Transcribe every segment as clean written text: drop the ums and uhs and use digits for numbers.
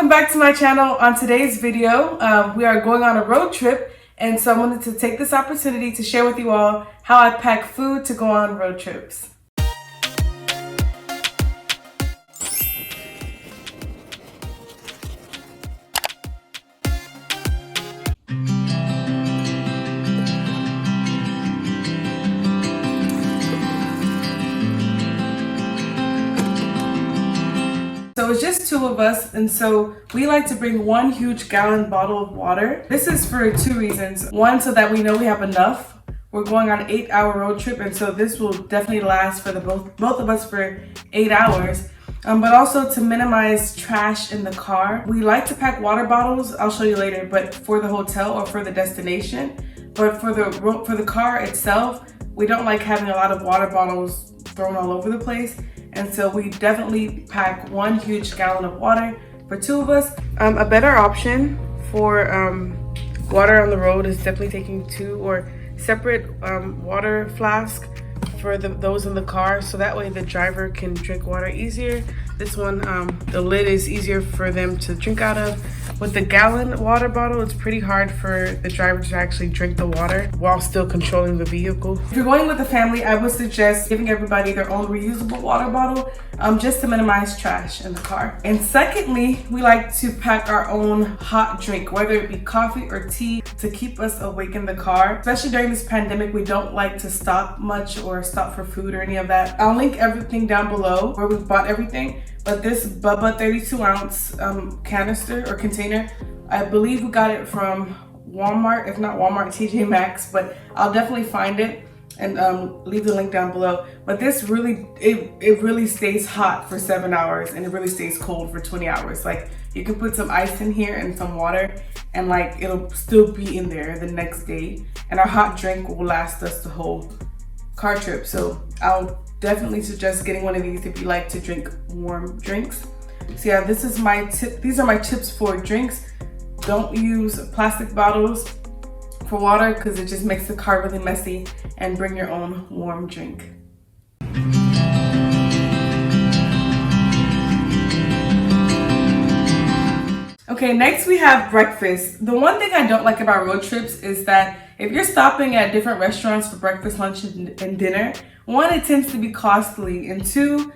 Welcome back to my channel. On today's video, we are going on a road trip, and so I wanted to take this opportunity to share with you all how I pack food to go on road trips. So it's just two of us, and so we like to bring one huge gallon bottle of water. This is for two reasons. One, so that we know we have enough. We're going on an 8-hour road trip, and so this will definitely last for the both of us for 8 hours. But also to minimize trash in the car. We like to pack water bottles, I'll show you later, but for the hotel or for the destination. But for the car itself, we don't like having a lot of water bottles thrown all over the place. And so we definitely pack one huge gallon of water for two of us. A better option for water on the road is definitely taking two or separate water flasks for those in the car, so that way the driver can drink water easier. This one, the lid is easier for them to drink out of. With the gallon water bottle, it's pretty hard for the driver to actually drink the water while still controlling the vehicle. If you're going with a family, I would suggest giving everybody their own reusable water bottle, just to minimize trash in the car. And secondly, we like to pack our own hot drink, whether it be coffee or tea, to keep us awake in the car. Especially during this pandemic, we don't like to stop much or stop for food or any of that. I'll link everything down below where we bought everything. But this Buba 32-ounce canister or container, I believe we got it from Walmart, if not Walmart, TJ Maxx, but I'll definitely find it and leave the link down below. But this really, it really stays hot for 7 hours, and it really stays cold for 20 hours. Like, you can put some ice in here and some water, and like it'll still be in there the next day. And our hot drink will last us the whole car trip. So I'll definitely suggest getting one of these if you like to drink warm drinks. So yeah, this is my tip. These are my tips for drinks. Don't use plastic bottles for water because it just makes the car really messy, and bring your own warm drink. Okay, next we have breakfast. The one thing I don't like about road trips is that if you're stopping at different restaurants for breakfast, lunch, and dinner, one, it tends to be costly, and two,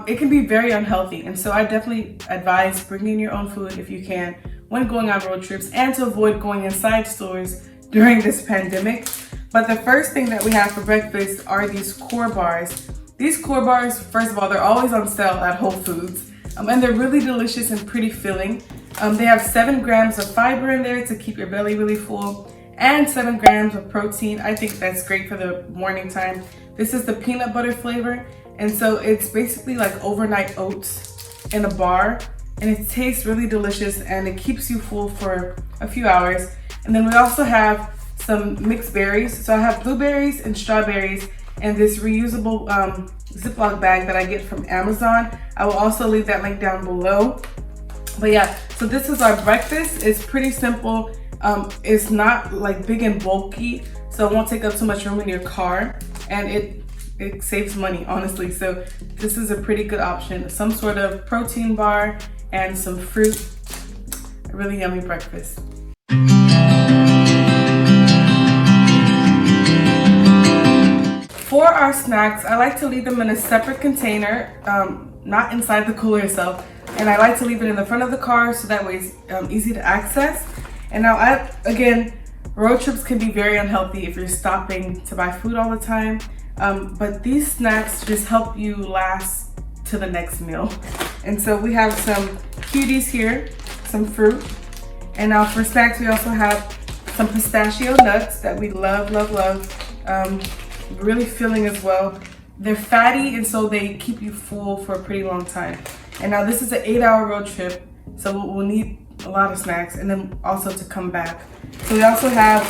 it can be very unhealthy. And so I definitely advise bringing your own food if you can when going on road trips, and to avoid going inside stores during this pandemic. But the first thing that we have for breakfast are these core bars. These core bars, first of all, they're always on sale at Whole Foods, and they're really delicious and pretty filling. They have 7 grams of fiber in there to keep your belly really full, and 7 grams of protein. I think that's great for the morning time. This is the peanut butter flavor, and so it's basically like overnight oats in a bar, and it tastes really delicious, and it keeps you full for a few hours. And then we also have some mixed berries. So I have blueberries and strawberries, and this reusable ziploc bag that I get from Amazon. I will also leave that link down below. But yeah, so this is our breakfast. It's pretty simple. It's not like big and bulky, so it won't take up too much room in your car, and it saves money, honestly. So this is a pretty good option. Some sort of protein bar and some fruit. A really yummy breakfast. For our snacks, I like to leave them in a separate container, not inside the cooler itself. And I like to leave it in the front of the car so that way it's easy to access. And now, again, road trips can be very unhealthy if you're stopping to buy food all the time. But these snacks just help you last to the next meal. And so we have some cuties here, some fruit. And now for snacks, we also have some pistachio nuts that we love, love, love. Really filling as well. They're fatty, and so they keep you full for a pretty long time. And now this is an 8-hour road trip, so we'll need a lot of snacks, and then also to come back. So we also have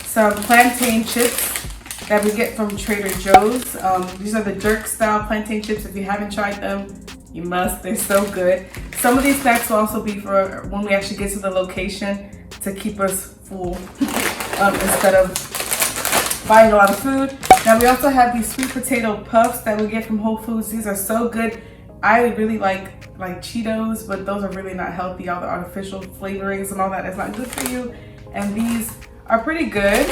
some plantain chips that we get from Trader Joe's. These are the jerk style plantain chips. If you haven't tried them, you must. They're so good. Some of these snacks will also be for when we actually get to the location to keep us full instead of buying a lot of food. Now we also have these sweet potato puffs that we get from Whole Foods. These are so good. I really like like Cheetos, but those are really not healthy. All the artificial flavorings and all that is not good for you. And these are pretty good,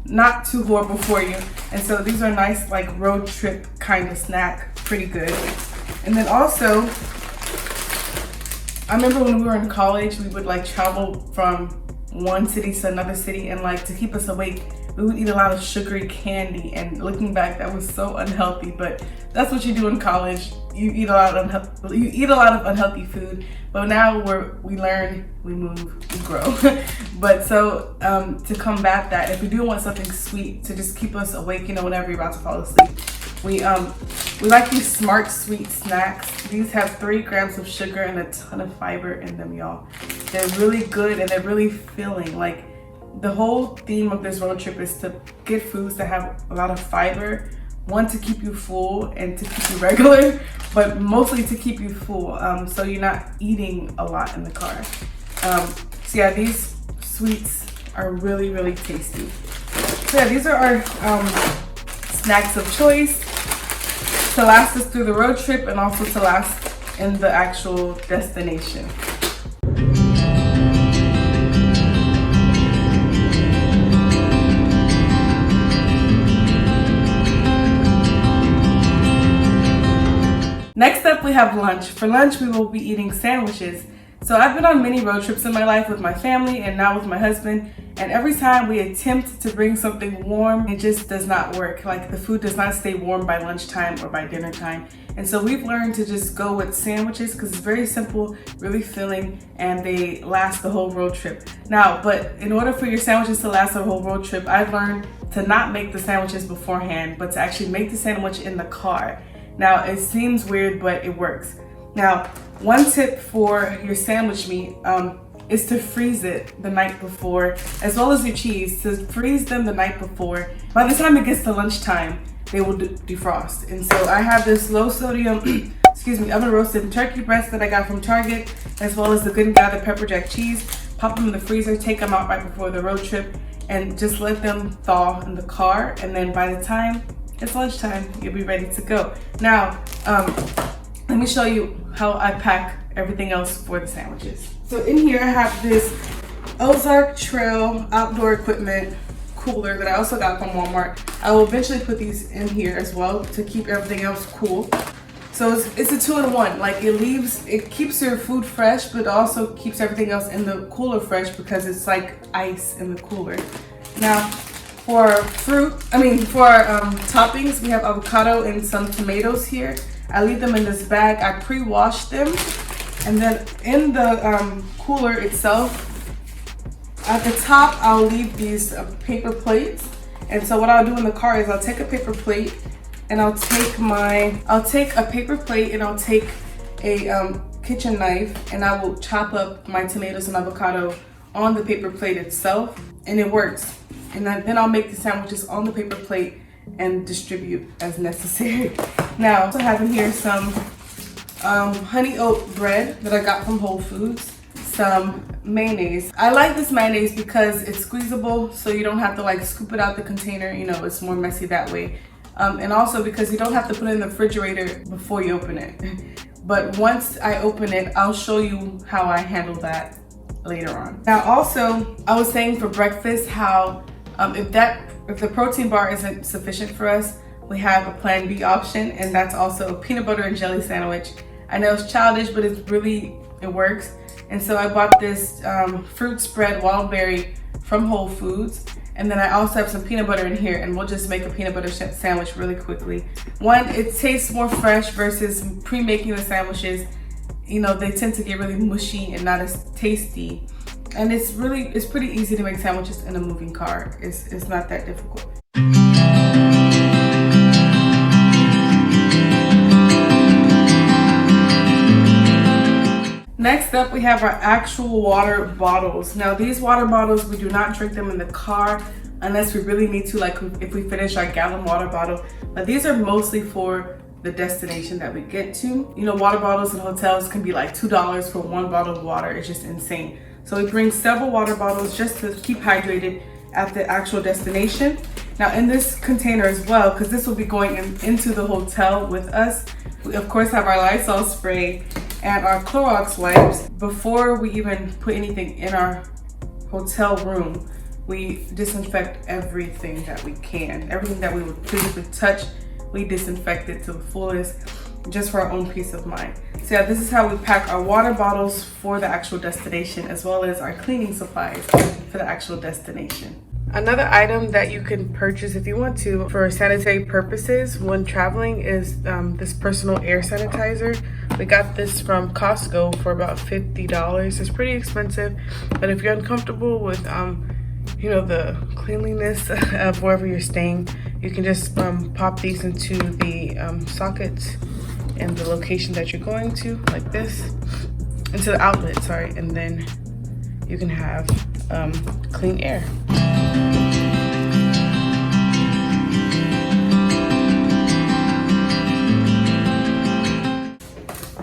not too horrible for you. And so these are nice, like road trip kind of snack, pretty good. And then also, I remember when we were in college, we would like travel from one city to another city, and like to keep us awake, we would eat a lot of sugary candy. And looking back, that was so unhealthy, but that's what you do in college. You eat a lot of unhealthy food. But now we learn, we move, we grow. But so to combat that, if we do want something sweet to just keep us awake, you know, whenever you're about to fall asleep, we like these Smart Sweet snacks. These have 3 grams of sugar and a ton of fiber in them, y'all. They're really good and they're really filling. Like, the whole theme of this road trip is to get foods that have a lot of fiber. One, to keep you full and to keep you regular, but mostly to keep you full, so you're not eating a lot in the car. So yeah, these sweets are really, really tasty. So yeah, these are our snacks of choice to last us through the road trip and also to last in the actual destination. Next up, we have lunch. For lunch, we will be eating sandwiches. So I've been on many road trips in my life with my family and now with my husband, and every time we attempt to bring something warm, it just does not work. Like, the food does not stay warm by lunchtime or by dinner time. And so we've learned to just go with sandwiches because it's very simple, really filling, and they last the whole road trip. Now, but in order for your sandwiches to last the whole road trip, I've learned to not make the sandwiches beforehand, but to actually make the sandwich in the car. Now, it seems weird, but it works. Now, one tip for your sandwich meat is to freeze it the night before, as well as your cheese, to freeze them the night before. By the time it gets to lunchtime, they will defrost. And so I have this low sodium, oven roasted turkey breast that I got from Target, as well as the Good and Gather pepper jack cheese. Pop them in the freezer, take them out right before the road trip, and just let them thaw in the car. And then by the time it's lunchtime, you'll be ready to go. Now, let me show you how I pack everything else for the sandwiches. So in here I have this Ozark Trail outdoor equipment cooler that I also got from Walmart. I will eventually put these in here as well to keep everything else cool. So it's a 2-in-1. Like, it keeps your food fresh, but also keeps everything else in the cooler fresh because it's like ice in the cooler. Now, for toppings, we have avocado and some tomatoes here. I leave them in this bag. I pre-wash them, and then in the cooler itself, at the top, I'll leave these paper plates. And so what I'll do in the car is I'll take a paper plate, and I'll take a paper plate, and I'll take a kitchen knife, and I will chop up my tomatoes and avocado on the paper plate itself, and it works. And then I'll make the sandwiches on the paper plate and distribute as necessary. Now, I also have in here some honey oat bread that I got from Whole Foods, some mayonnaise. I like this mayonnaise because it's squeezable, so you don't have to like scoop it out the container. You know, it's more messy that way. And also because you don't have to put it in the refrigerator before you open it. But once I open it, I'll show you how I handle that later on. Now also, I was saying for breakfast how if the protein bar isn't sufficient for us, we have a plan B option, and that's also a peanut butter and jelly sandwich. I know it's childish, but it works. And so I bought this fruit spread wild berry from Whole Foods, and then I also have some peanut butter in here, and we'll just make a peanut butter sandwich really quickly. One, it tastes more fresh versus pre-making the sandwiches. You know, they tend to get really mushy and not as tasty. And it's pretty easy to make sandwiches in a moving car. It's not that difficult. Next up, we have our actual water bottles. Now, these water bottles, we do not drink them in the car unless we really need to, like if we finish our gallon water bottle. But these are mostly for the destination that we get to. You know, water bottles in hotels can be like $2 for one bottle of water. It's just insane. So we bring several water bottles just to keep hydrated at the actual destination. Now in this container as well, because this will be going into the hotel with us, we of course have our Lysol spray and our Clorox wipes. Before we even put anything in our hotel room, we disinfect everything that we can. Everything that we would physically touch, we disinfect it to the fullest, just for our own peace of mind. So yeah, this is how we pack our water bottles for the actual destination, as well as our cleaning supplies for the actual destination. Another item that you can purchase if you want to for sanitary purposes when traveling is this personal air sanitizer. We got this from Costco for about $50. It's pretty expensive, but if you're uncomfortable with you know, the cleanliness of wherever you're staying, you can just pop these into the sockets in the location that you're going to, like this, into the outlet, sorry, and then you can have clean air.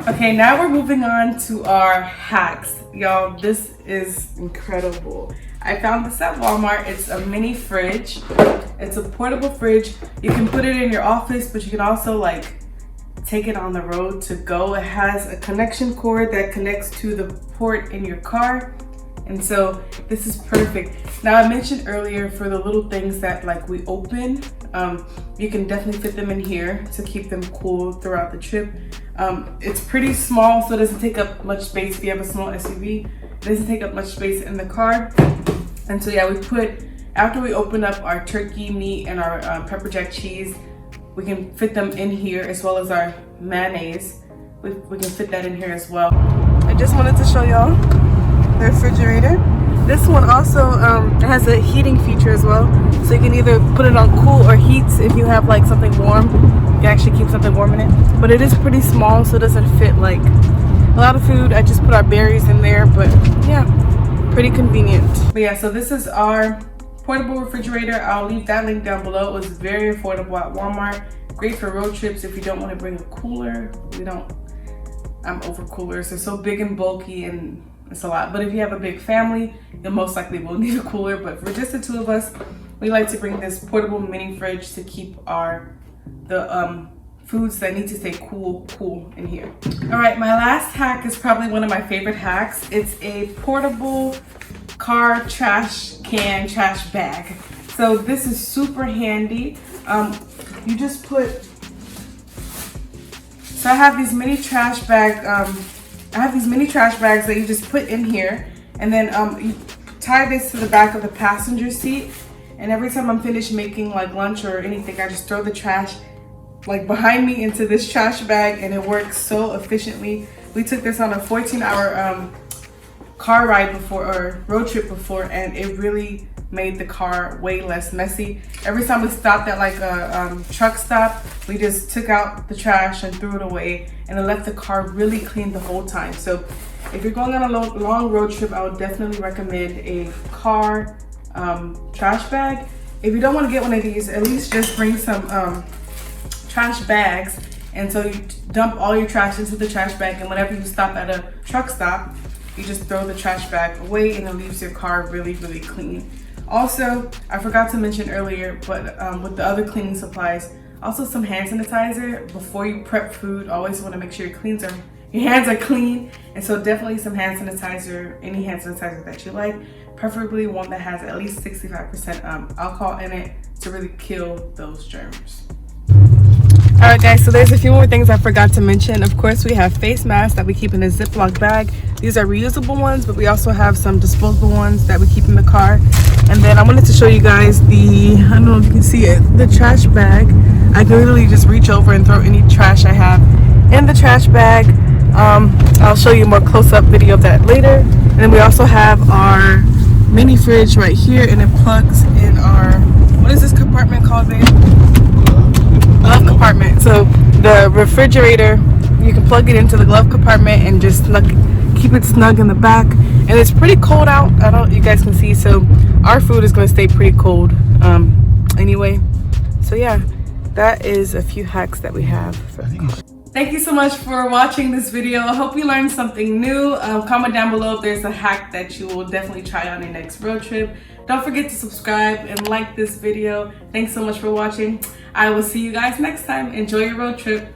Okay, now we're moving on to our hacks. Y'all, this is incredible. I found this at Walmart. It's a mini fridge. It's a portable fridge. You can put it in your office, but you can also like take it on the road to go. It has a connection cord that connects to the port in your car. And so this is perfect. Now I mentioned earlier for the little things that like we open, you can definitely fit them in here to keep them cool throughout the trip. It's pretty small, so it doesn't take up much space if you have a small SUV. It doesn't take up much space in the car. And so yeah, we put, after we open up our turkey meat and our pepper jack cheese, we can fit them in here, as well as our mayonnaise. We can fit that in here as well. I just wanted to show y'all the refrigerator. This one also has a heating feature as well, so you can either put it on cool or heats. If you have like something warm, you can actually keep something warm in it. But it is pretty small, so it doesn't fit like a lot of food. I just put our berries in there, but yeah, pretty convenient. But yeah, so this is our portable refrigerator. I'll leave that link down below. It was very affordable at Walmart. Great for road trips if you don't want to bring a cooler. I'm over coolers. They're so big and bulky and it's a lot. But if you have a big family, you most likely will need a cooler. But for just the two of us, we like to bring this portable mini fridge to keep the foods that need to stay cool in here. All right, my last hack is probably one of my favorite hacks. It's a portable car trash bag. So this is super handy. You just put, so I have these mini trash bags that you just put in here, and then you tie this to the back of the passenger seat, and every time I'm finished making like lunch or anything, I just throw the trash like behind me into this trash bag, and it works so efficiently. We took this on a 14-hour car ride before, or road trip before, and it really made the car way less messy. Every time we stopped at like a truck stop, we just took out the trash and threw it away, and it left the car really clean the whole time. So if you're going on a long road trip, I would definitely recommend a car trash bag. If you don't want to get one of these, at least just bring some trash bags, and so you dump all your trash into the trash bag, and whenever you stop at a truck stop, you just throw the trash bag away, and it leaves your car really clean. Also, I forgot to mention earlier, but with the other cleaning supplies, also some hand sanitizer. Before you prep food, always want to make sure your hands are clean, and so definitely some hand sanitizer, any hand sanitizer that you like, preferably one that has at least 65% alcohol in it to really kill those germs. Alright guys, so there's a few more things I forgot to mention. Of course, we have face masks that we keep in a ziploc bag. These are reusable ones, but we also have some disposable ones that we keep in the car. And then I wanted to show you guys I don't know if you can see it, the trash bag. I can literally just reach over and throw any trash I have in the trash bag. I'll show you a more close-up video of that later. And then we also have our mini fridge right here, and it plugs in our, what is this compartment called, babe? Glove compartment. So the refrigerator, you can plug it into the glove compartment and just keep it snug in the back. And it's pretty cold out. You guys can see, so our food is going to stay pretty cold anyway. So yeah, that is a few hacks that we have for the car. Thank you so much for watching this video. I hope you learned something new. Comment down below if there's a hack that you will definitely try on your next road trip. Don't forget to subscribe and like this video. Thanks so much for watching. I will see you guys next time. Enjoy your road trip.